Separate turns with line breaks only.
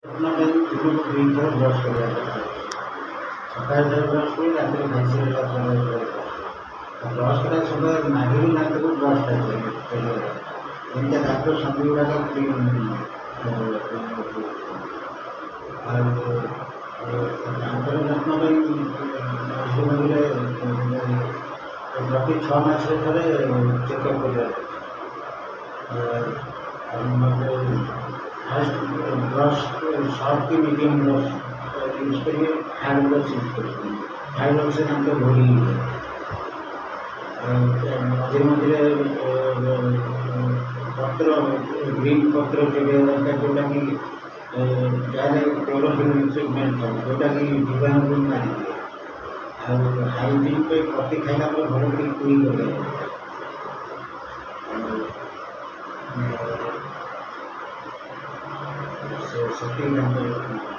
अपना मैं दिनों को 3 थर ब्रश କରିବା କଥା। ସକାଳେ ଥରେ ବ୍ରସ୍ କରି ରାତିରେ ଖାଇସାରିଲା ପରେ ବ୍ରସ୍ କରିବା ସମୟରେ ନାଭିରୁ ଦାନ୍ତକୁ ବ୍ରସ୍ଟା ଚାଲିବ। ଏମିତିଆ ଦାନ୍ତ ସନ୍ଧି ଗୁଡ଼ାକ ଆଉ ଦାନ୍ତର ଯତ୍ନ ପାଇଁ ମଝିରେ ପ୍ରତି 6 ମାସରେ ଥରେ ଚେକଅପ୍ କରିବା ଆଉ ମୋତେ ଫାଷ୍ଟ ବ୍ରସ୍ ସର୍ଟ କି ମିଡ଼ିୟମ୍ ବ୍ରସ୍ यूज करिए, हैंड ब्रश यूज करिए। हैंड ब्रश से दांत घोड़ी मझे मझे पत्र ग्रीन पत्र जोटा कि जहाँ क्लोरोफिल ट्रिटमेंट जोटा कि जीवाणु को मारी दिए हाइजीन पे कटी खाइला घर के कुई कर से